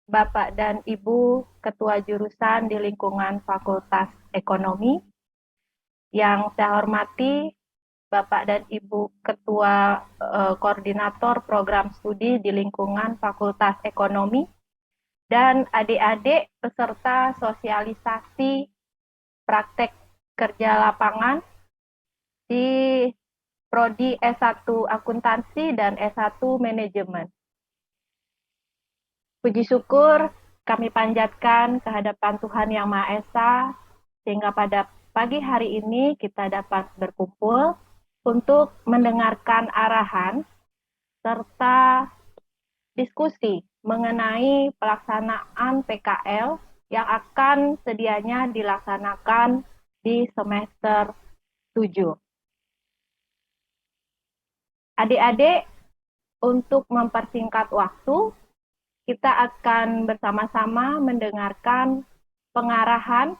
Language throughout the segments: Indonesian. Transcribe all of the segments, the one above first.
Bapak dan Ibu Ketua Jurusan di lingkungan Fakultas Ekonomi, yang saya hormati Bapak dan Ibu Ketua Koordinator Program Studi di lingkungan Fakultas Ekonomi, dan adik-adik peserta sosialisasi praktek kerja lapangan di Prodi S1 Akuntansi dan S1 Manajemen. Puji syukur kami panjatkan kehadapan Tuhan Yang Maha Esa, sehingga pada pagi hari ini kita dapat berkumpul untuk mendengarkan arahan serta diskusi mengenai pelaksanaan PKL yang akan sedianya dilaksanakan di semester 7. Adik-adik, untuk mempersingkat waktu, kita akan bersama-sama mendengarkan pengarahan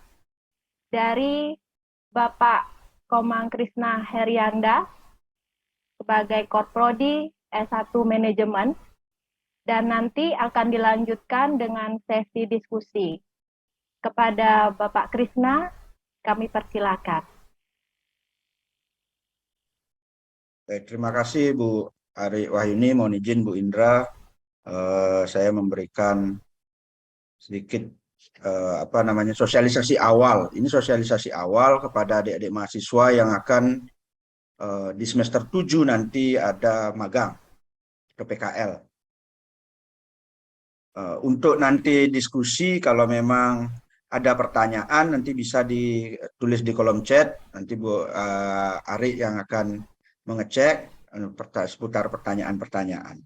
dari Bapak Komang Krisna Herianda sebagai Korprodi S1 Manajemen, dan nanti akan dilanjutkan dengan sesi diskusi. Kepada Bapak Krisna, kami persilakan. Terima kasih Bu Ari Wahyuni. Mohon izin Bu Indra, saya memberikan sedikit sosialisasi awal. Ini sosialisasi awal kepada adik-adik mahasiswa yang akan di semester 7 nanti ada magang ke PKL. Untuk nanti diskusi, kalau memang ada pertanyaan nanti bisa ditulis di kolom chat. Nanti Bu Ari yang akan mengecek seputar pertanyaan-pertanyaan.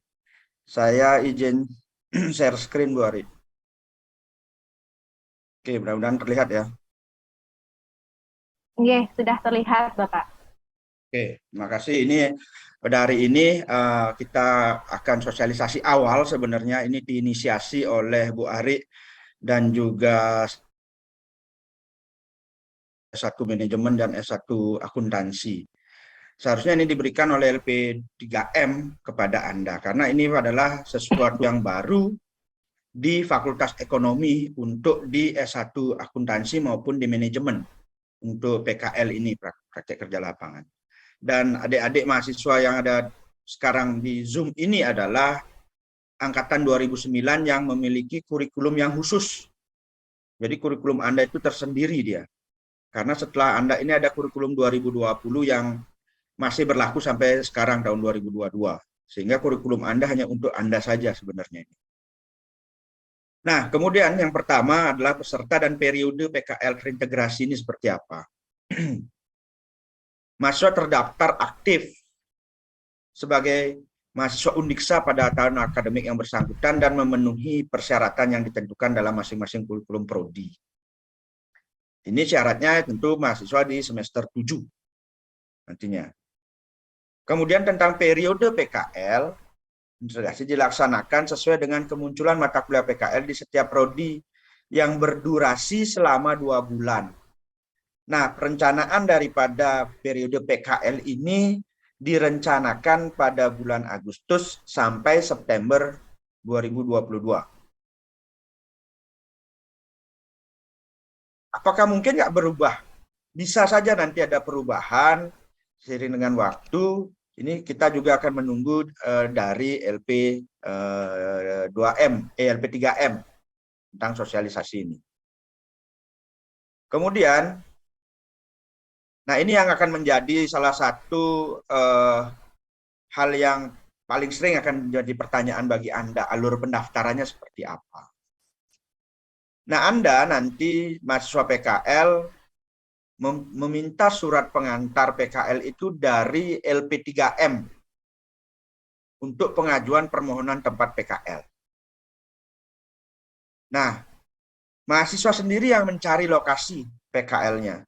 Saya izin share screen Bu Ari. Oke, mudah-mudahan terlihat ya. Oke, sudah terlihat Bapak. Oke, terima kasih. Ini pada hari ini kita akan sosialisasi awal, sebenarnya ini diinisiasi oleh Bu Ari dan juga S1 Manajemen dan S1 Akuntansi. Seharusnya ini diberikan oleh LP3M kepada Anda, karena ini adalah sesuatu yang baru di Fakultas Ekonomi untuk di S1 Akuntansi maupun di Manajemen untuk PKL ini, praktek kerja lapangan. Dan adik-adik mahasiswa yang ada sekarang di Zoom ini adalah angkatan 2009 yang memiliki kurikulum yang khusus. Jadi kurikulum Anda itu tersendiri dia. Karena setelah Anda ini ada kurikulum 2020 yang masih berlaku sampai sekarang tahun 2022. Sehingga kurikulum Anda hanya untuk Anda saja sebenarnya. Nah, kemudian yang pertama adalah peserta dan periode PKL terintegrasi ini seperti apa. Mahasiswa terdaftar aktif sebagai mahasiswa Undiksa pada tahun akademik yang bersangkutan dan memenuhi persyaratan yang ditentukan dalam masing-masing kurikulum prodi. Ini syaratnya tentu mahasiswa di semester 7 nantinya. Kemudian tentang periode PKL, integrasi dilaksanakan sesuai dengan kemunculan mata kuliah PKL di setiap prodi yang berdurasi selama 2 bulan. Nah, perencanaan daripada periode PKL ini direncanakan pada bulan Agustus sampai September 2022. Apakah mungkin nggak berubah? Bisa saja nanti ada perubahan seiring dengan waktu. Ini kita juga akan menunggu dari LP3M tentang sosialisasi ini. Kemudian, nah ini yang akan menjadi salah satu hal yang paling sering akan menjadi pertanyaan bagi Anda, alur pendaftarannya seperti apa. Nah, Anda nanti mahasiswa PKL meminta surat pengantar PKL itu dari LP3M untuk pengajuan permohonan tempat PKL. Nah, mahasiswa sendiri yang mencari lokasi PKL-nya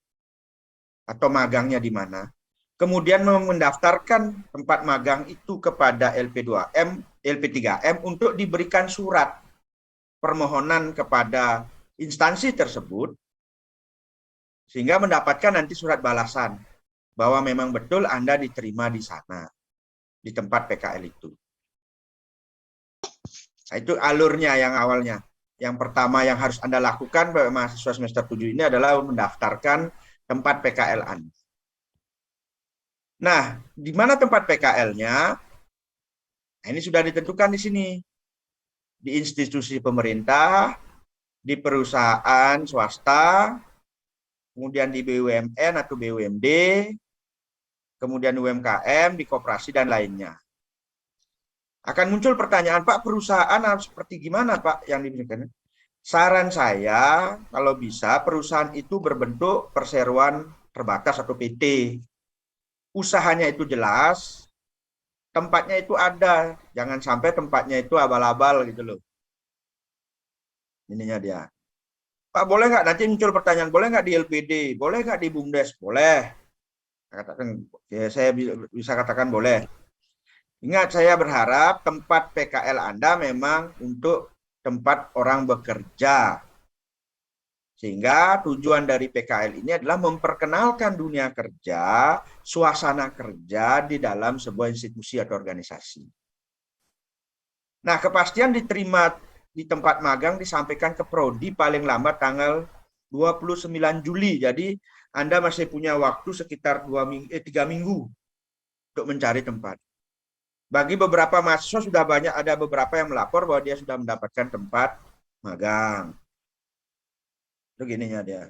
atau magangnya di mana. Kemudian mendaftarkan tempat magang itu kepada LP3M untuk diberikan surat permohonan kepada instansi tersebut, sehingga mendapatkan nanti surat balasan bahwa memang betul Anda diterima di sana, di tempat PKL itu. Nah, itu alurnya yang awalnya. yang pertama yang harus Anda lakukan mahasiswa semester 7 ini adalah mendaftarkan tempat PKL Anda. Nah, di mana tempat PKL-nya? Nah, ini sudah ditentukan di sini. Di institusi pemerintah, di perusahaan swasta, kemudian di BUMN atau BUMD, kemudian UMKM, di koperasi, dan lainnya. Akan muncul pertanyaan, Pak, perusahaan harus seperti gimana, Pak, yang diberikan? Saran saya, kalau bisa, perusahaan itu berbentuk perseroan terbatas atau PT. Usahanya itu jelas, tempatnya itu ada. Jangan sampai tempatnya itu abal-abal gitu loh. Ininya dia. Pak, boleh nggak, nanti muncul pertanyaan, boleh nggak di LPD? Boleh nggak di BUMDes? Boleh. Katakan, ya, saya bisa katakan boleh. Ingat, saya berharap tempat PKL Anda memang untuk tempat orang bekerja. Sehingga tujuan dari PKL ini adalah memperkenalkan dunia kerja, suasana kerja di dalam sebuah institusi atau organisasi. Nah, kepastian diterima di tempat magang disampaikan ke Prodi paling lambat tanggal 29 Juli. Jadi, Anda masih punya waktu sekitar 3 minggu untuk mencari tempat. Bagi beberapa mahasiswa sudah banyak, ada beberapa yang melapor bahwa dia sudah mendapatkan tempat magang. Itu gininya dia.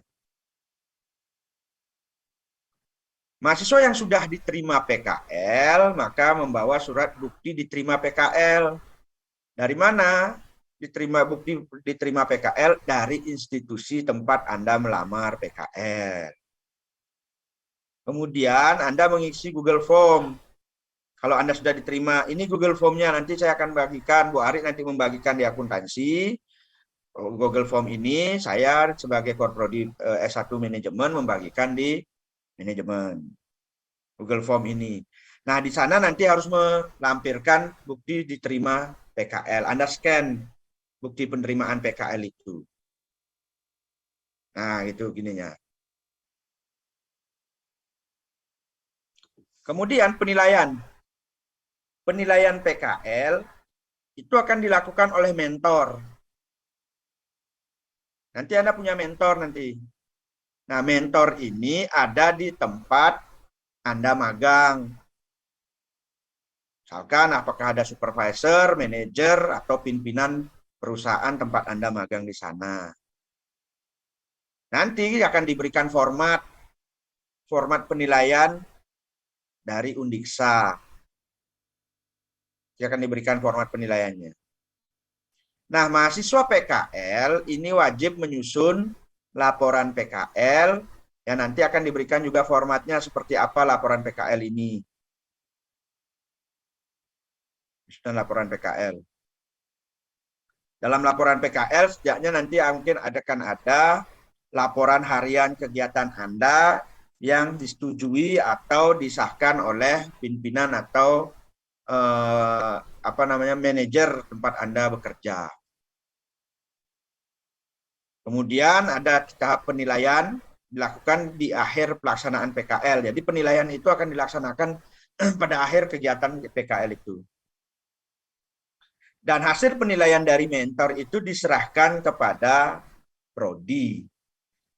Mahasiswa yang sudah diterima PKL, maka membawa surat bukti diterima PKL. Dari mana? Diterima PKL dari institusi tempat Anda melamar PKL. Kemudian Anda mengisi Google Form. Kalau Anda sudah diterima, ini Google Form-nya, nanti saya akan bagikan, Bu Ari nanti membagikan di akuntansi. Google Form ini saya sebagai Korprodi S1 Manajemen membagikan di manajemen. Google Form ini. Nah, di sana nanti harus melampirkan bukti diterima PKL. Anda scan bukti penerimaan PKL itu. Nah, itu gininya. Kemudian penilaian. Penilaian PKL itu akan dilakukan oleh mentor. Nanti Anda punya mentor nanti. Nah, mentor ini ada di tempat Anda magang. Misalkan apakah ada supervisor, manajer, atau pimpinan perusahaan tempat Anda magang di sana. Nanti akan diberikan format penilaian dari Undiksa. Dia akan diberikan format penilaiannya. Nah, mahasiswa PKL ini wajib menyusun laporan PKL yang nanti akan diberikan juga formatnya seperti apa laporan PKL ini. Susunan laporan PKL. Dalam laporan PKL setidaknya nanti mungkin akan ada laporan harian kegiatan Anda yang disetujui atau disahkan oleh pimpinan atau manajer tempat Anda bekerja. Kemudian ada tahap penilaian dilakukan di akhir pelaksanaan PKL. Jadi penilaian itu akan dilaksanakan pada akhir kegiatan PKL itu. Dan hasil penilaian dari mentor itu diserahkan kepada Prodi.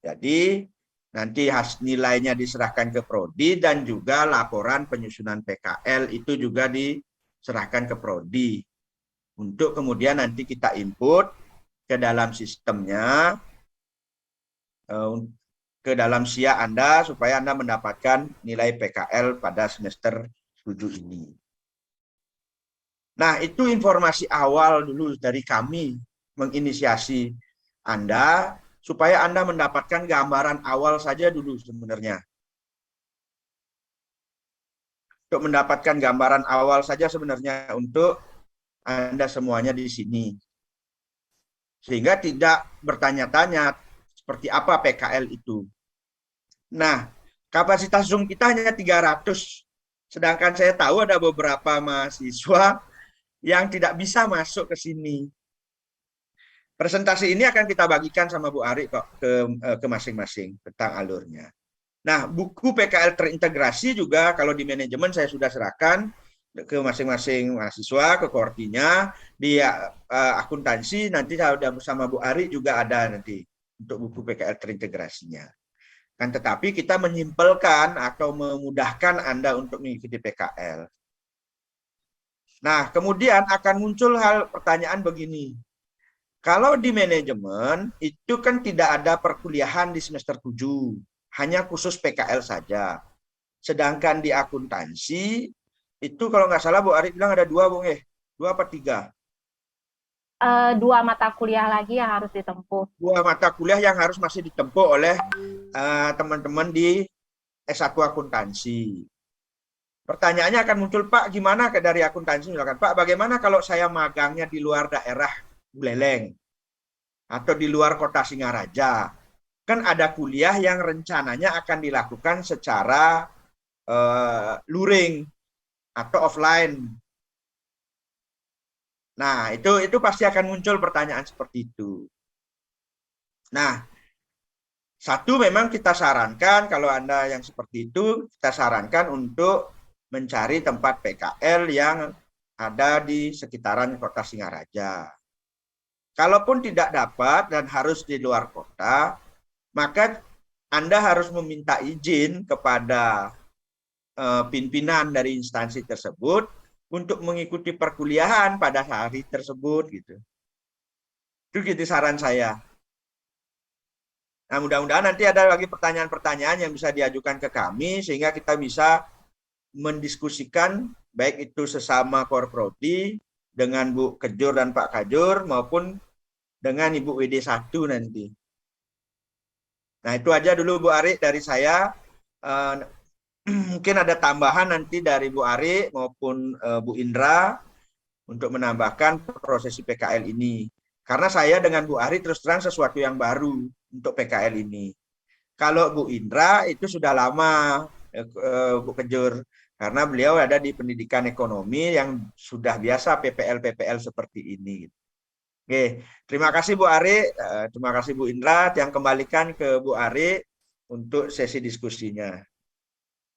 Jadi nanti nilainya diserahkan ke Prodi dan juga laporan penyusunan PKL itu juga diserahkan ke Prodi. Untuk kemudian nanti kita input ke dalam sistemnya, ke dalam SIA Anda supaya Anda mendapatkan nilai PKL pada semester 7 ini. Nah, itu informasi awal dulu dari kami menginisiasi Anda supaya Anda mendapatkan gambaran awal saja dulu sebenarnya. Untuk mendapatkan gambaran awal saja sebenarnya untuk Anda semuanya di sini. Sehingga tidak bertanya-tanya seperti apa PKL itu. Nah, kapasitas Zoom kita hanya 300. Sedangkan saya tahu ada beberapa mahasiswa yang tidak bisa masuk ke sini. Presentasi ini akan kita bagikan sama Bu Ari kok ke masing-masing tentang alurnya. Nah, buku PKL terintegrasi juga kalau di manajemen saya sudah serahkan. ke masing-masing mahasiswa, ke koordinya, di akuntansi nanti sudah bersama Bu Ari juga ada nanti untuk buku PKL terintegrasinya. Kan tetapi kita menyimpelkan atau memudahkan Anda untuk mengikuti PKL. Nah, kemudian akan muncul pertanyaan begini. Kalau di manajemen itu kan tidak ada perkuliahan di semester 7, hanya khusus PKL saja. Sedangkan di akuntansi itu kalau nggak salah Bu Ari bilang ada dua, Bung. Dua apa tiga? 2 mata kuliah lagi yang harus ditempuh. Dua mata kuliah yang harus masih ditempuh oleh teman-teman di S1 akuntansi. Pertanyaannya akan muncul, Pak, gimana dari akuntansi misalkan, Pak, bagaimana kalau saya magangnya di luar daerah Buleleng atau di luar kota Singaraja? Kan ada kuliah yang rencananya akan dilakukan secara luring atau offline. Nah, itu pasti akan muncul pertanyaan seperti itu. Nah, satu memang kita sarankan kalau Anda yang seperti itu, kita sarankan untuk mencari tempat PKL yang ada di sekitaran kota Singaraja. Kalaupun tidak dapat dan harus di luar kota, maka Anda harus meminta izin kepada pimpinan dari instansi tersebut untuk mengikuti perkuliahan pada hari tersebut gitu. Itu gitu saran saya. Nah, mudah-mudahan nanti ada lagi pertanyaan-pertanyaan yang bisa diajukan ke kami sehingga kita bisa mendiskusikan baik itu sesama Korprodi dengan Bu Kejur dan Pak Kajur maupun dengan Ibu WD1 nanti. Nah, itu aja dulu Bu Ari dari saya. Mungkin ada tambahan nanti dari Bu Ari maupun Bu Indra untuk menambahkan prosesi PKL ini. Karena saya dengan Bu Ari terus terang sesuatu yang baru untuk PKL ini. Kalau Bu Indra itu sudah lama, Bu Kejur, karena beliau ada di pendidikan ekonomi yang sudah biasa PPL-PPL seperti ini. Oke, terima kasih Bu Ari, terima kasih Bu Indra, yang kembalikan ke Bu Ari untuk sesi diskusinya.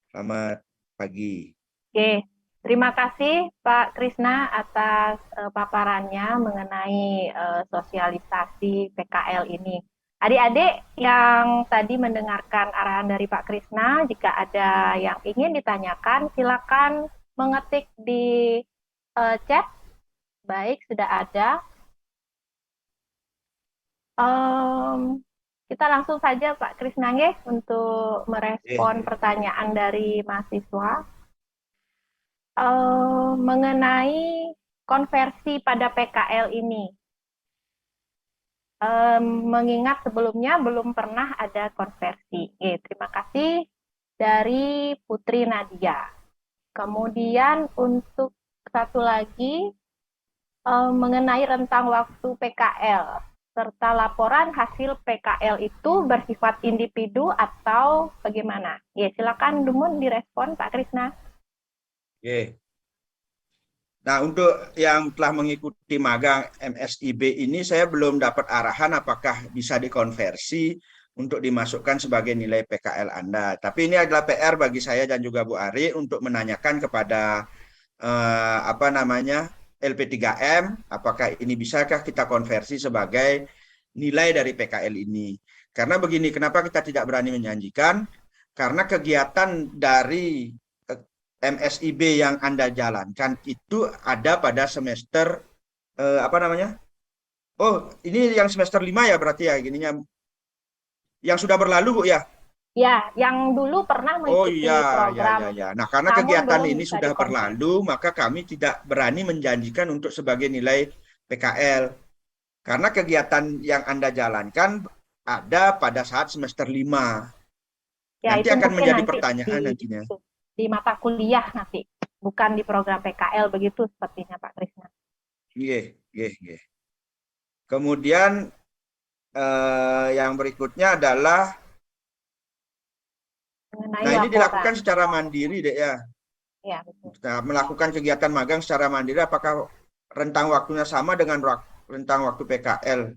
Selamat pagi. Oke, terima kasih Pak Krisna atas paparannya mengenai sosialisasi PKL ini. Adik-adik yang tadi mendengarkan arahan dari Pak Krisna, jika ada yang ingin ditanyakan, silakan mengetik di chat. Baik, sudah ada. Kita langsung saja Pak Krisna untuk merespon pertanyaan dari mahasiswa. Mengenai konversi pada PKL ini. Mengingat sebelumnya belum pernah ada konversi. Terima kasih dari Putri Nadia. Kemudian untuk satu lagi, mengenai rentang waktu PKL, serta laporan hasil PKL itu bersifat individu atau bagaimana? Silakan Dumun direspon Pak Krisna. Oke. Nah, untuk yang telah mengikuti magang MSIB ini, saya belum dapat arahan apakah bisa dikonversi untuk dimasukkan sebagai nilai PKL Anda. Tapi ini adalah PR bagi saya dan juga Bu Ari untuk menanyakan kepada LP3M, apakah ini bisakah kita konversi sebagai nilai dari PKL ini. Karena begini, kenapa kita tidak berani menjanjikan? Karena kegiatan dari MSIB yang Anda jalankan itu ada pada semester Oh, ini yang semester 5 ya berarti ya gininya. Yang sudah berlalu Bu ya? Ya, yang dulu pernah Oh mengikuti iya, program. ya. Nah, karena kegiatan ini sudah berlalu, maka kami tidak berani menjanjikan untuk sebagai nilai PKL. Karena kegiatan yang Anda jalankan ada pada saat semester 5. Ya, Nanti itu akan mungkin menjadi nanti pertanyaan nantinya. di mata kuliah nanti, bukan di program PKL begitu sepertinya Pak Krisna. Iya. Kemudian yang berikutnya adalah Mengenai ini laporan. dilakukan secara mandiri deh ya. Ya, betul. Nah, melakukan kegiatan magang secara mandiri apakah rentang waktunya sama dengan rentang waktu PKL?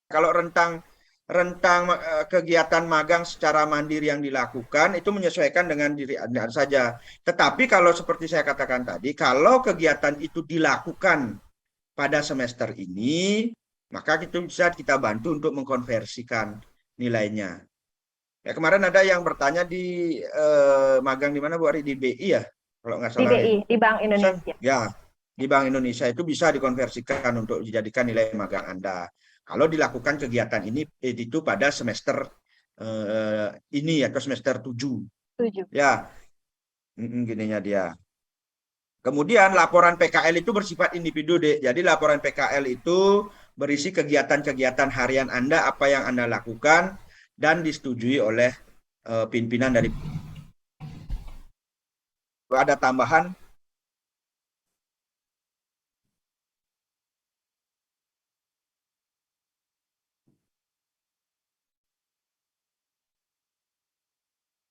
Kalau rentang rentang kegiatan magang secara mandiri yang dilakukan itu menyesuaikan dengan diri Anda saja. Tetapi kalau seperti saya katakan tadi, kalau kegiatan itu dilakukan pada semester ini, maka itu bisa kita bantu untuk mengkonversikan nilainya. Ya, kemarin ada yang bertanya di magang di mana Bu Ari? Di BI ya, kalau nggak Di salah ya. BI, di Bank Bisa, Indonesia. ya, di Bank Indonesia itu bisa dikonversikan untuk dijadikan nilai magang Anda. Kalau dilakukan kegiatan ini itu pada semester ini atau semester 7. 7. Ya, gininya dia. Kemudian laporan PKL itu bersifat individu, Dek. Jadi laporan PKL itu berisi kegiatan-kegiatan harian Anda, apa yang Anda lakukan, dan disetujui oleh pimpinan dari. Ada tambahan.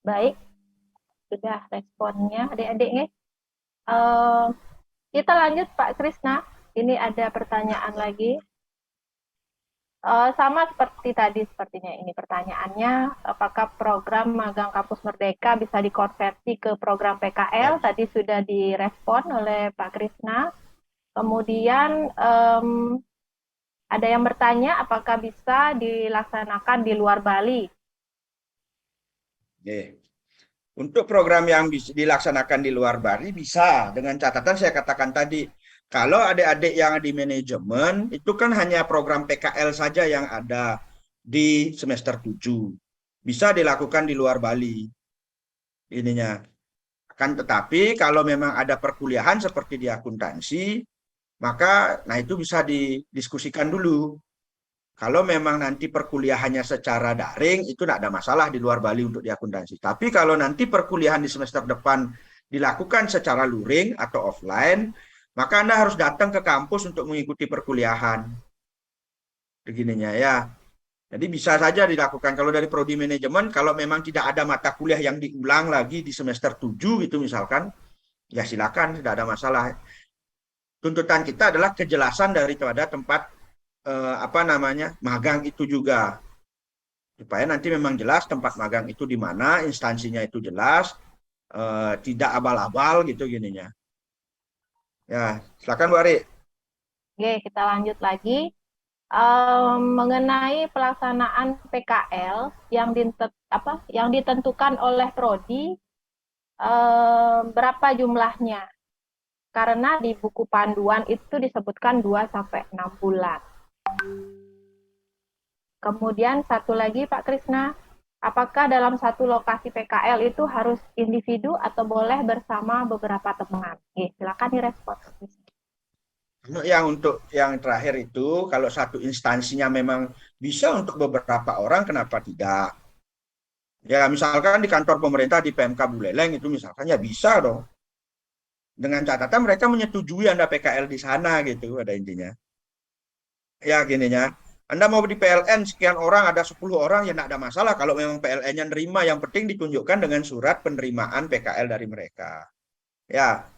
Baik, sudah responnya adik-adik nih. Kita lanjut Pak Krisna. Ini ada pertanyaan lagi. Sama seperti tadi sepertinya ini pertanyaannya, apakah program magang Kampus Merdeka bisa dikonversi ke program PKL? Ya. Tadi sudah direspon oleh Pak Krisna. Kemudian ada yang bertanya apakah bisa dilaksanakan di luar Bali? Oke. Untuk program yang bisa dilaksanakan di luar Bali bisa, dengan catatan saya katakan tadi, kalau adik-adik yang di manajemen itu kan hanya program PKL saja yang ada di semester 7. Bisa dilakukan di luar Bali ininya. Akan tetapi kalau memang ada perkuliahan seperti di akuntansi, maka nah itu bisa didiskusikan dulu. Kalau memang nanti perkuliahannya secara daring, itu tidak ada masalah di luar Bali untuk di akuntansi. Tapi kalau nanti perkuliahan di semester depan dilakukan secara luring atau offline, maka Anda harus datang ke kampus untuk mengikuti perkuliahan. Begininya ya. Jadi bisa saja dilakukan. Kalau dari prodi manajemen, kalau memang tidak ada mata kuliah yang diulang lagi di semester 7 gitu misalkan, ya silakan, tidak ada masalah. Tuntutan kita adalah kejelasan daripada tempat apa namanya magang itu juga, supaya nanti memang jelas tempat magang itu di mana, instansinya itu jelas, tidak abal-abal gitu gininya. Ya, silakan Bu Ari. Oke, kita lanjut lagi. Mengenai pelaksanaan PKL yang ditentukan oleh prodi, berapa jumlahnya? Karena di buku panduan itu disebutkan 2-6 bulan. Kemudian satu lagi Pak Krisna, apakah dalam satu lokasi PKL itu harus individu atau boleh bersama beberapa teman? Silakan direspon. Kalau yang untuk yang terakhir itu, kalau satu instansinya memang bisa untuk beberapa orang, kenapa tidak? Ya, misalkan di kantor pemerintah di PMK Buleleng itu misalkan ya bisa dong. Dengan catatan mereka menyetujui Anda PKL di sana gitu, ada intinya. Ya gininya, Anda mau di PLN sekian orang, ada 10 orang, ya tidak ada masalah kalau memang PLN-nya nerima, yang penting ditunjukkan dengan surat penerimaan PKL dari mereka. Ya,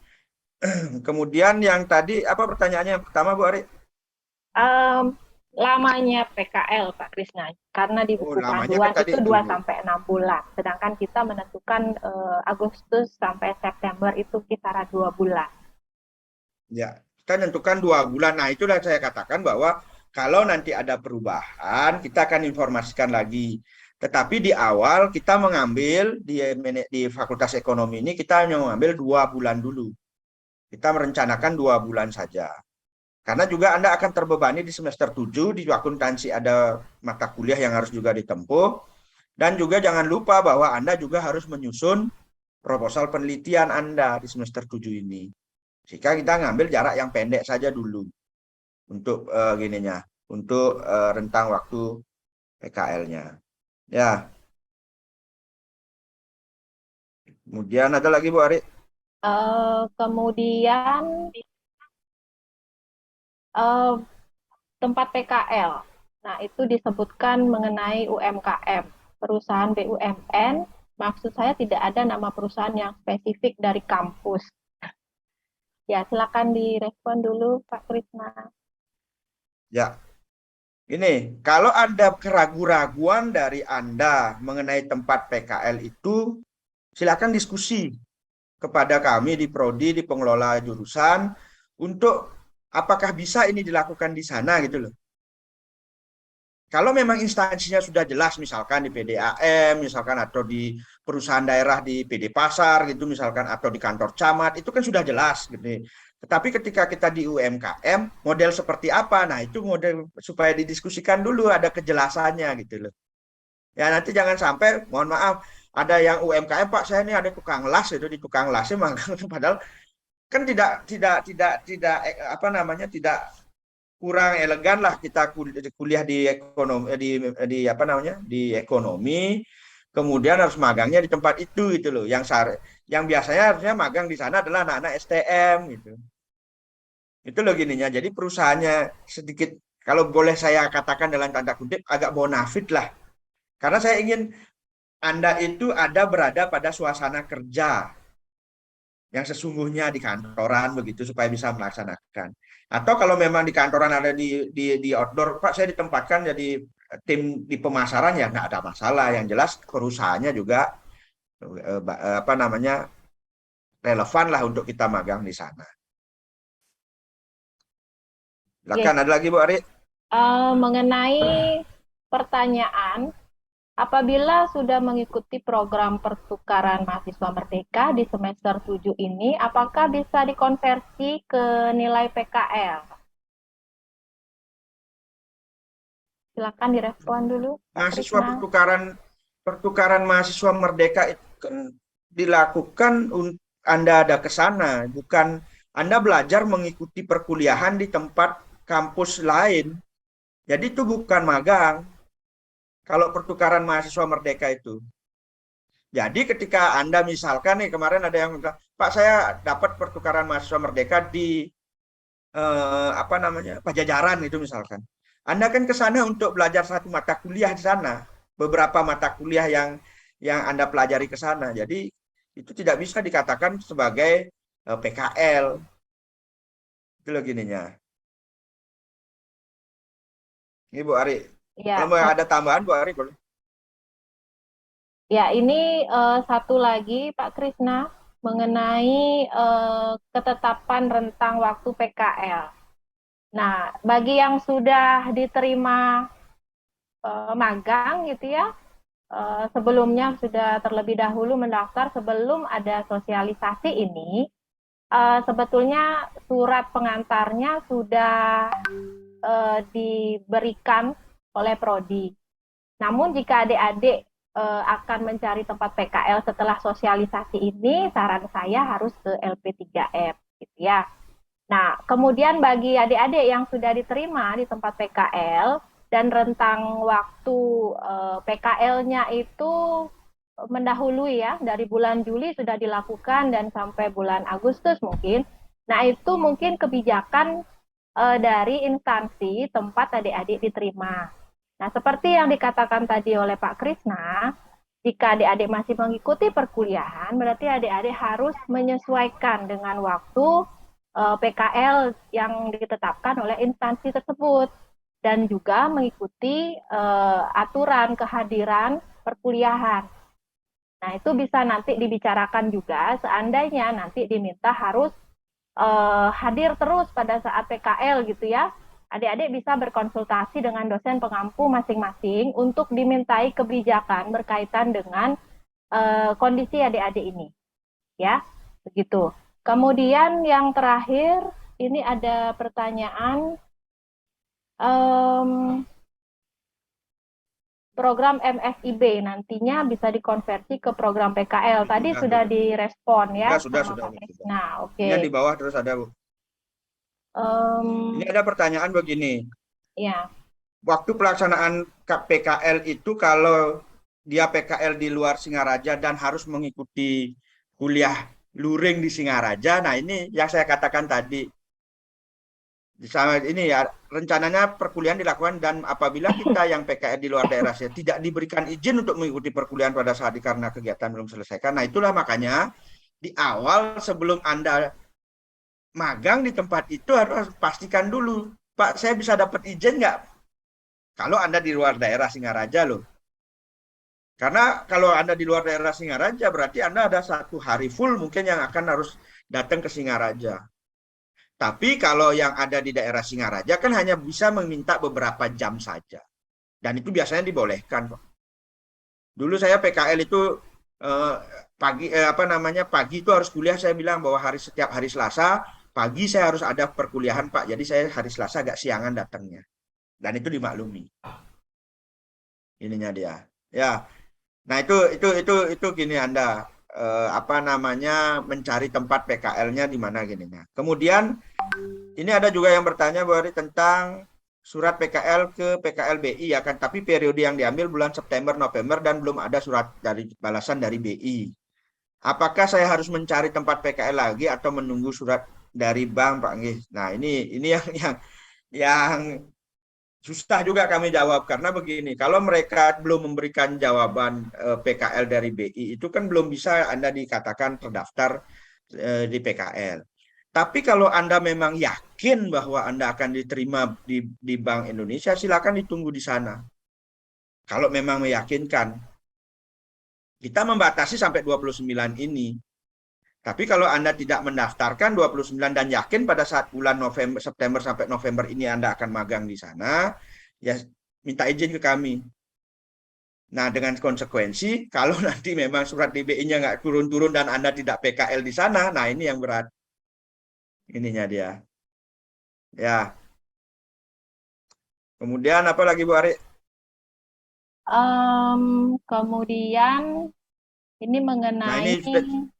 kemudian yang tadi, apa pertanyaannya yang pertama Bu Ari? Lamanya PKL Pak Krisna, karena di Oh, buku lamanya kan panduan tadi itu itu. 2-6 bulan, sedangkan kita menentukan Agustus sampai September itu kisaran 2 bulan. Ya, kita tentukan 2 bulan. Nah, itulah saya katakan bahwa kalau nanti ada perubahan, kita akan informasikan lagi. Tetapi di awal kita mengambil di Fakultas Ekonomi ini kita hanya mengambil 2 bulan dulu. Kita merencanakan 2 bulan saja. Karena juga Anda akan terbebani di semester 7, di akuntansi ada mata kuliah yang harus juga ditempuh. Dan juga jangan lupa bahwa Anda juga harus menyusun proposal penelitian Anda di semester 7 ini. Jika kita ngambil jarak yang pendek saja dulu untuk gininya, untuk rentang waktu PKL-nya. Ya, kemudian ada lagi Bu Ari. Kemudian tempat PKL. Nah, itu disebutkan mengenai UMKM, perusahaan BUMN. Maksud saya tidak ada nama perusahaan yang spesifik dari kampus. Ya, silakan direspon dulu Pak Krisna. Ya, Ini, kalau ada keraguan-raguan dari Anda mengenai tempat PKL itu, silakan diskusi kepada kami di Prodi, di pengelola jurusan, untuk apakah bisa ini dilakukan di sana gitu loh. Kalau memang instansinya sudah jelas, misalkan di PDAM, misalkan atau di perusahaan daerah di PD Pasar gitu, misalkan atau di kantor camat, itu kan sudah jelas gitu. Tetapi ketika kita di UMKM, model seperti apa? Nah, itu model supaya didiskusikan dulu, ada kejelasannya gitu loh. Ya nanti jangan sampai, mohon maaf, ada yang UMKM, Pak, saya ini ada tukang las itu, di tukang lasnya magang, padahal kan tidak apa namanya, tidak kurang elegan lah kita kuliah di ekonomi, di apa namanya, di ekonomi, kemudian harus magangnya di tempat itu gitu loh. Yang biasanya harusnya magang di sana adalah anak-anak STM gitu. Itu loh gininya. Jadi perusahaannya sedikit, kalau boleh saya katakan dalam tanda kutip, agak bonafit lah. Karena saya ingin Anda itu ada berada pada suasana kerja yang sesungguhnya di kantoran begitu, supaya bisa melaksanakan. Atau kalau memang di kantoran ada di outdoor, Pak, saya ditempatkan jadi tim di pemasaran, ya nggak ada masalah. Yang jelas perusahaannya juga apa namanya, relevan lah untuk kita magang di sana. Yes. Silakan, ada lagi Bu Ari? Mengenai pertanyaan, apabila sudah mengikuti program pertukaran mahasiswa merdeka di semester 7 ini, apakah bisa dikonversi ke nilai PKL? Silakan direspon dulu, Pak Mahasiswa Krisna. pertukaran mahasiswa merdeka itu kan dilakukan Anda ada ke sana, bukan Anda belajar mengikuti perkuliahan di tempat kampus lain. Jadi itu bukan magang. Kalau pertukaran mahasiswa merdeka itu. Jadi ketika Anda misalkan nih, kemarin ada yang bilang, Pak, saya dapat pertukaran mahasiswa merdeka di apa namanya, Pajajaran itu misalkan. Anda kan ke sana untuk belajar satu mata kuliah di sana, beberapa mata kuliah yang Anda pelajari ke sana. Jadi itu tidak bisa dikatakan sebagai PKL. Itu loh gininya. Ini Bu Ari. Kalau Ya, mau ada tambahan Bu Ari boleh. ya ini satu lagi Pak Krisna mengenai ketetapan rentang waktu PKL. Nah, bagi yang sudah diterima magang gitu ya, sebelumnya sudah terlebih dahulu mendaftar sebelum ada sosialisasi ini, sebetulnya surat pengantarnya sudah diberikan oleh Prodi. Namun jika adik-adik akan mencari tempat PKL setelah sosialisasi ini, saran saya harus ke LP3M gitu ya. Nah, kemudian bagi adik-adik yang sudah diterima di tempat PKL dan rentang waktu PKL-nya itu mendahului ya, dari bulan Juli sudah dilakukan dan sampai bulan Agustus mungkin. Nah, itu mungkin kebijakan dari instansi tempat adik-adik diterima. Nah, seperti yang dikatakan tadi oleh Pak Krisna, jika adik-adik masih mengikuti perkuliahan, berarti adik-adik harus menyesuaikan dengan waktu PKL yang ditetapkan oleh instansi tersebut dan juga mengikuti aturan kehadiran perkuliahan. Nah, itu bisa nanti dibicarakan juga seandainya nanti diminta harus hadir terus pada saat PKL gitu ya. Adik-adik bisa berkonsultasi dengan dosen pengampu masing-masing untuk dimintai kebijakan berkaitan dengan kondisi adik-adik ini, ya, begitu. Kemudian yang terakhir, ini ada pertanyaan um, program MFIB nantinya bisa dikonversi ke program PKL. Tadi sudah direspon ya sama Sudah. Pak Krisna. Oke. Ini di bawah terus ada Bu. Ini ada pertanyaan begini. Ya. Waktu pelaksanaan PKL itu, kalau dia PKL di luar Singaraja dan harus mengikuti kuliah luring di Singaraja, nah ini yang saya katakan tadi. Sama ini ya, rencananya perkuliahan dilakukan, dan apabila kita yang PKL di luar daerah tidak diberikan izin untuk mengikuti perkuliahan pada saat karena kegiatan belum selesaikan. Nah, itulah makanya di awal sebelum Anda magang di tempat itu harus pastikan dulu, Pak, saya bisa dapat izin nggak Kalau Anda di luar daerah Singaraja loh. Karena kalau Anda di luar daerah Singaraja, berarti Anda ada 1 hari full mungkin yang akan harus datang ke Singaraja. Tapi kalau yang ada di daerah Singaraja kan hanya bisa meminta beberapa jam saja. Dan itu biasanya dibolehkan, Pak. Dulu saya PKL itu eh, pagi itu harus kuliah, saya bilang bahwa setiap hari Selasa pagi saya harus ada perkuliahan, Pak. Jadi saya hari Selasa agak siangan datangnya. Dan itu dimaklumi. Ininya dia. Ya. Nah, itu gini Anda mencari tempat PKL-nya di mana gininya. Kemudian ini ada juga yang bertanya bahwa tentang surat PKL ke PKL BI ya kan, tapi periode yang diambil bulan September November dan belum ada surat dari balasan dari BI. Apakah saya harus mencari tempat PKL lagi atau menunggu surat dari bank, Pak Nggih? Nah, ini yang susah juga kami jawab karena begini, kalau mereka belum memberikan jawaban PKL dari BI itu kan belum bisa Anda dikatakan terdaftar di PKL. Tapi kalau Anda memang yakin bahwa Anda akan diterima di Bank Indonesia, silakan ditunggu di sana. Kalau memang meyakinkan, kita membatasi sampai 29 ini. Tapi kalau Anda tidak mendaftarkan 29 dan yakin pada saat bulan November, September sampai November ini Anda akan magang di sana, ya minta izin ke kami. Nah, dengan konsekuensi, kalau nanti memang surat DBI-nya nggak turun-turun dan Anda tidak PKL di sana, nah ini yang berat. Ininya dia. Ya, kemudian apa lagi Bu Ari? Kemudian ini Nah, mengenai ini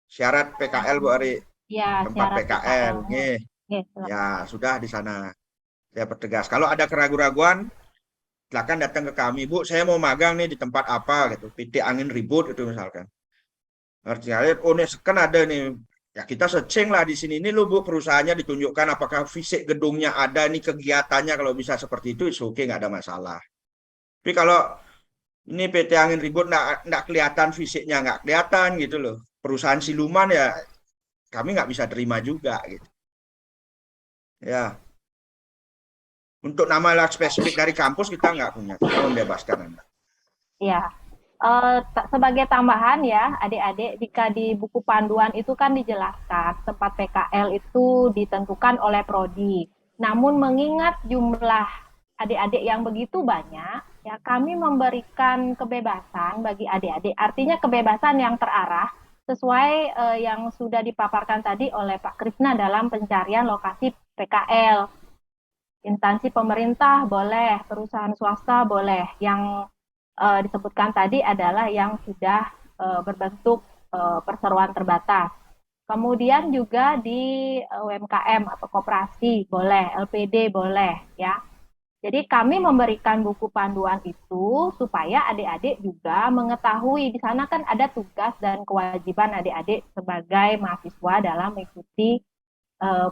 syarat PKL Bu Ari, ya tempat syarat PKL. PKL. Nih, Oke, ya silakan. sudah di sana. Saya pertegas. Kalau ada keraguan-raguan, silakan datang ke kami, Bu. Saya mau magang nih di tempat apa gitu, PT Angin Ribut itu misalkan. Ngerti kalian? Oh, nih kan ada nih. Ya kita searching lah di sini. Ini lu Bu, perusahaannya ditunjukkan apakah fisik gedungnya ada, nih kegiatannya kalau bisa seperti itu, oke, nggak ada masalah. Tapi kalau ini PT Angin Ribut nggak kelihatan fisiknya, nggak kelihatan gitu loh. Perusahaan siluman ya kami nggak bisa terima juga gitu. Ya, untuk nama spesifik dari kampus kita nggak punya, kita membebaskan Anda. Ya, sebagai tambahan ya, adik-adik, jika di buku panduan itu kan dijelaskan tempat PKL itu ditentukan oleh prodi. Namun mengingat jumlah adik-adik yang begitu banyak, ya kami memberikan kebebasan bagi adik-adik. Artinya kebebasan yang terarah sesuai yang sudah dipaparkan tadi oleh Pak Krisna dalam pencarian lokasi PKL. Instansi pemerintah boleh, perusahaan swasta boleh. Yang disebutkan tadi adalah yang sudah berbentuk perseroan terbatas. Kemudian juga di UMKM atau koperasi boleh, LPD boleh ya. Jadi kami memberikan buku panduan itu supaya adik-adik juga mengetahui di sana kan ada tugas dan kewajiban adik-adik sebagai mahasiswa dalam mengikuti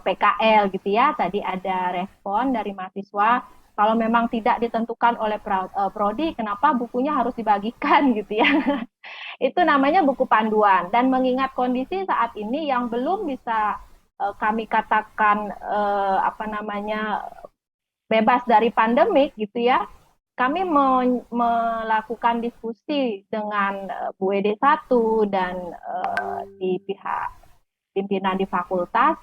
PKL gitu ya. Tadi ada respon dari mahasiswa, kalau memang tidak ditentukan oleh prodi, kenapa bukunya harus dibagikan gitu ya. Itu namanya buku panduan. Dan mengingat kondisi saat ini yang belum bisa kami katakan bebas dari pandemik gitu ya. Kami melakukan diskusi dengan Bu ED1 dan di pihak pimpinan di fakultas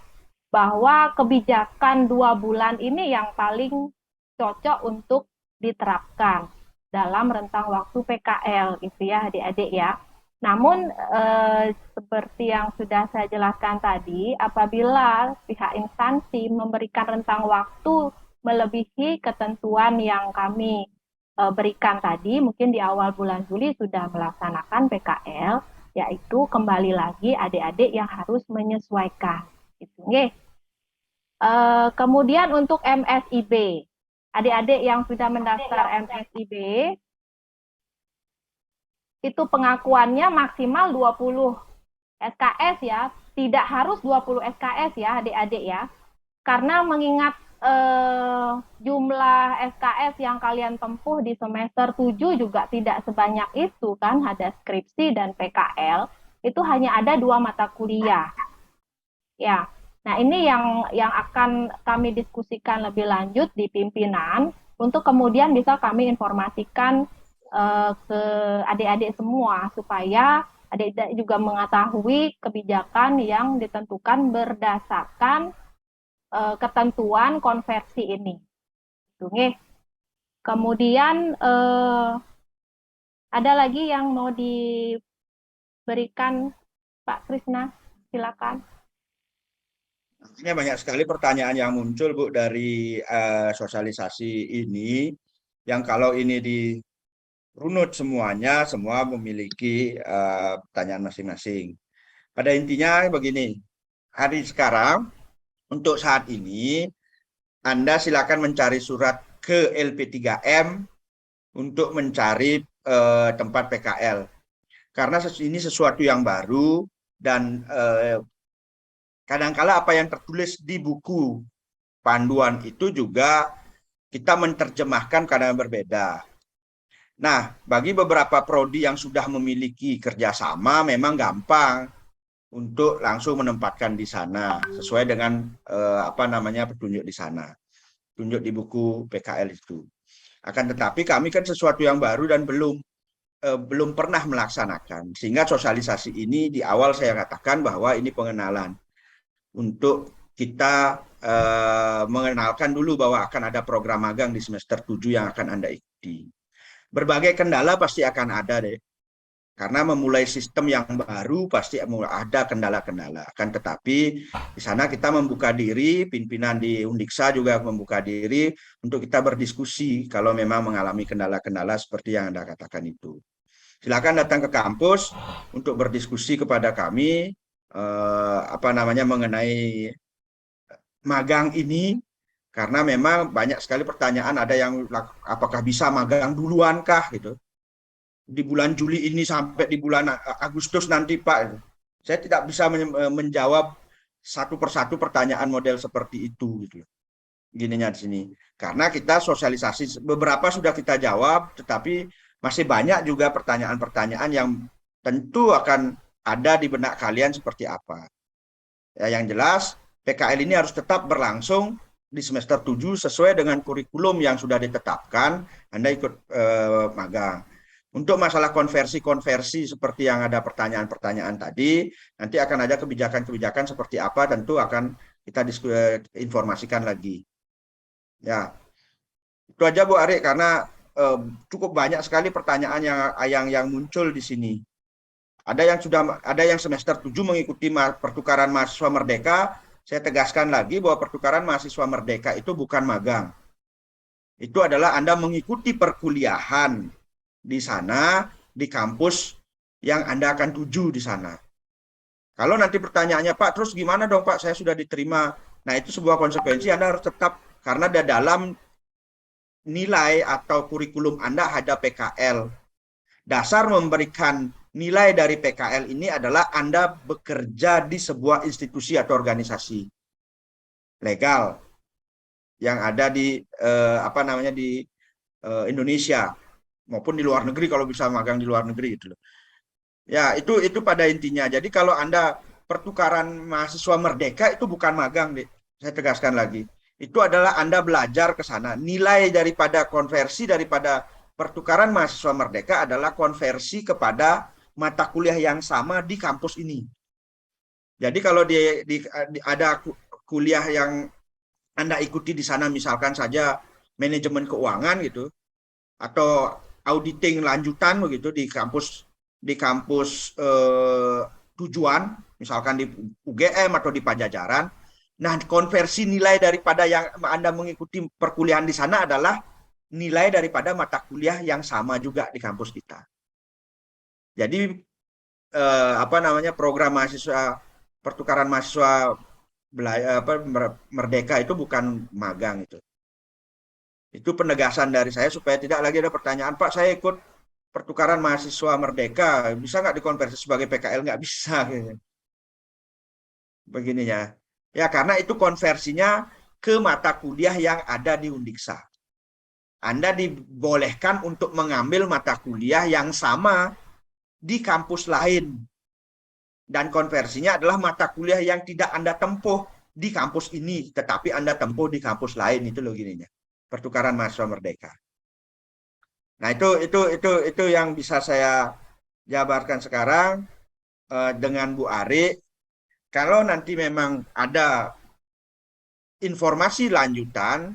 bahwa kebijakan 2 bulan ini yang paling cocok untuk diterapkan dalam rentang waktu PKL gitu ya adik-adik ya. Namun seperti yang sudah saya jelaskan tadi, apabila pihak instansi memberikan rentang waktu melebihi ketentuan yang kami berikan tadi, mungkin di awal bulan Juli sudah melaksanakan PKL, yaitu kembali lagi adik-adik yang harus menyesuaikan. Gitu. Kemudian untuk MSIB, adik-adik yang sudah mendaftar MSIB, itu pengakuannya maksimal 20 SKS ya, tidak harus 20 SKS ya adik-adik ya, karena mengingat jumlah SKS yang kalian tempuh di semester 7 juga tidak sebanyak itu kan, ada skripsi dan PKL, itu hanya ada 2 mata kuliah. Ya, nah ini yang akan kami diskusikan lebih lanjut di pimpinan, untuk kemudian bisa kami informasikan ke adik-adik semua supaya adik-adik juga mengetahui kebijakan yang ditentukan berdasarkan ketentuan konversi ini. Kemudian ada lagi yang mau diberikan Pak Krisna, silakan. Artinya banyak sekali pertanyaan yang muncul Bu dari sosialisasi ini, yang kalau ini dirunut semuanya, semua memiliki pertanyaan masing-masing. Pada intinya begini, hari sekarang untuk saat ini Anda silakan mencari surat ke LP3M untuk mencari tempat PKL. Karena ini sesuatu yang baru dan kadangkala apa yang tertulis di buku panduan itu juga kita menerjemahkan kadang berbeda. Nah, bagi beberapa prodi yang sudah memiliki kerjasama memang gampang untuk langsung menempatkan di sana sesuai dengan petunjuk di sana, tunjuk di buku PKL itu. Akan tetapi kami kan sesuatu yang baru dan belum pernah melaksanakan, sehingga sosialisasi ini di awal saya katakan bahwa ini pengenalan untuk kita mengenalkan dulu bahwa akan ada program magang di semester 7 yang akan Anda ikuti. Berbagai kendala pasti akan ada deh. Karena memulai sistem yang baru pasti ada kendala-kendala. Akan tetapi di sana kita membuka diri, pimpinan di Undiksa juga membuka diri untuk kita berdiskusi kalau memang mengalami kendala-kendala seperti yang Anda katakan itu. Silakan datang ke kampus untuk berdiskusi kepada kami mengenai magang ini, karena memang banyak sekali pertanyaan, ada yang apakah bisa magang duluan kah gitu. Di bulan Juli ini sampai di bulan Agustus nanti Pak. Saya tidak bisa menjawab satu persatu pertanyaan model seperti itu gitu. Gininya di sini. Karena kita sosialisasi beberapa sudah kita jawab, tetapi masih banyak juga pertanyaan-pertanyaan yang tentu akan ada di benak kalian seperti apa. Ya, yang jelas PKL ini harus tetap berlangsung di semester 7 sesuai dengan kurikulum yang sudah ditetapkan. Anda ikut magang. Untuk masalah konversi-konversi seperti yang ada pertanyaan-pertanyaan tadi, nanti akan ada kebijakan-kebijakan seperti apa, tentu akan kita informasikan lagi. Ya, itu aja Bu Ari, karena cukup banyak sekali pertanyaan yang muncul di sini. Ada yang semester 7 mengikuti pertukaran mahasiswa merdeka. Saya tegaskan lagi bahwa pertukaran mahasiswa merdeka itu bukan magang. Itu adalah Anda mengikuti perkuliahan di sana, di kampus yang Anda akan tuju di sana. Kalau nanti pertanyaannya, Pak, terus gimana dong Pak, saya sudah diterima. Nah, itu sebuah konsekuensi, Anda harus tetap, karena di dalam nilai atau kurikulum Anda ada PKL. Dasar memberikan nilai dari PKL ini adalah Anda bekerja di sebuah institusi atau organisasi legal yang ada di Indonesia maupun di luar negeri kalau bisa magang di luar negeri itu. Ya, itu pada intinya. Jadi kalau Anda pertukaran mahasiswa merdeka itu bukan magang, deh. Saya tegaskan lagi. Itu adalah Anda belajar ke sana. Nilai daripada konversi daripada pertukaran mahasiswa merdeka adalah konversi kepada mata kuliah yang sama di kampus ini. Jadi kalau ada kuliah yang Anda ikuti di sana, misalkan saja manajemen keuangan gitu, atau auditing lanjutan begitu di kampus tujuan, misalkan di UGM atau di Pajajaran. Nah, konversi nilai daripada yang Anda mengikuti perkuliahan di sana adalah nilai daripada mata kuliah yang sama juga di kampus kita. Jadi program mahasiswa pertukaran mahasiswa merdeka itu bukan magang itu. Itu penegasan dari saya supaya tidak lagi ada pertanyaan, Pak, saya ikut pertukaran mahasiswa merdeka, bisa nggak dikonversi sebagai PKL? Nggak bisa. Begini ya. Ya, karena itu konversinya ke mata kuliah yang ada di Undiksa. Anda dibolehkan untuk mengambil mata kuliah yang sama di kampus lain. Dan konversinya adalah mata kuliah yang tidak Anda tempuh di kampus ini, tetapi Anda tempuh di kampus lain. Itu loh gininya. pertukaran mahasiswa merdeka. Nah, itu yang bisa saya jabarkan sekarang dengan Bu Ari. Kalau nanti memang ada informasi lanjutan,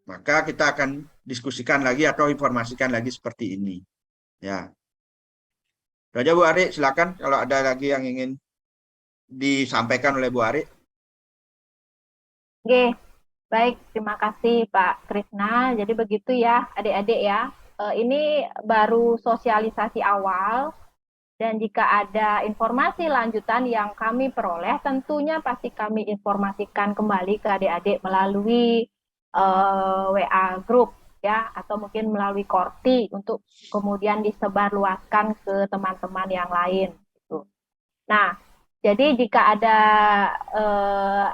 maka kita akan diskusikan lagi atau informasikan lagi seperti ini. Ya, itu aja Bu Ari, silakan kalau ada lagi yang ingin disampaikan oleh Bu Ari. Oke, baik, terima kasih Pak Krisna. Jadi begitu ya, adik-adik ya. Ini baru sosialisasi awal, dan jika ada informasi lanjutan yang kami peroleh, tentunya pasti kami informasikan kembali ke adik-adik melalui WA group ya, atau mungkin melalui Korti untuk kemudian disebarluaskan ke teman-teman yang lain. Gitu. Nah, jadi jika ada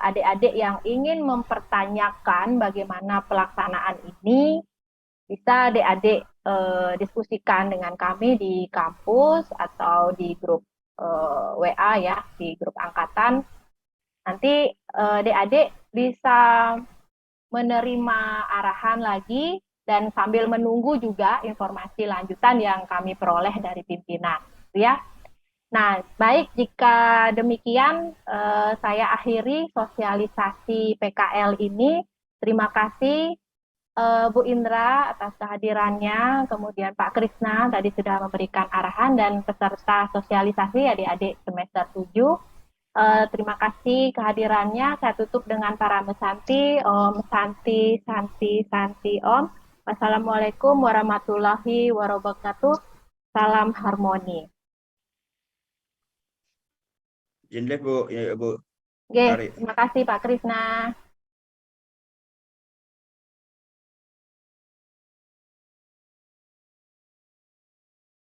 adik-adik yang ingin mempertanyakan bagaimana pelaksanaan ini, bisa adik-adik diskusikan dengan kami di kampus atau di grup WA ya, di grup angkatan. Nanti adik-adik bisa menerima arahan lagi dan sambil menunggu juga informasi lanjutan yang kami peroleh dari pimpinan, ya. Nah, baik, jika demikian saya akhiri sosialisasi PKL ini. Terima kasih Bu Indra atas kehadirannya, kemudian Pak Krisna tadi sudah memberikan arahan dan peserta sosialisasi adik-adik semester 7. Terima kasih kehadirannya. Saya tutup dengan para mesanti. Om Santi, Santi, Santi Om. Wassalamualaikum warahmatullahi wabarakatuh. Salam harmoni. Izin deh Bu, ya, Bu Oke, Ari. terima kasih Pak Krisna.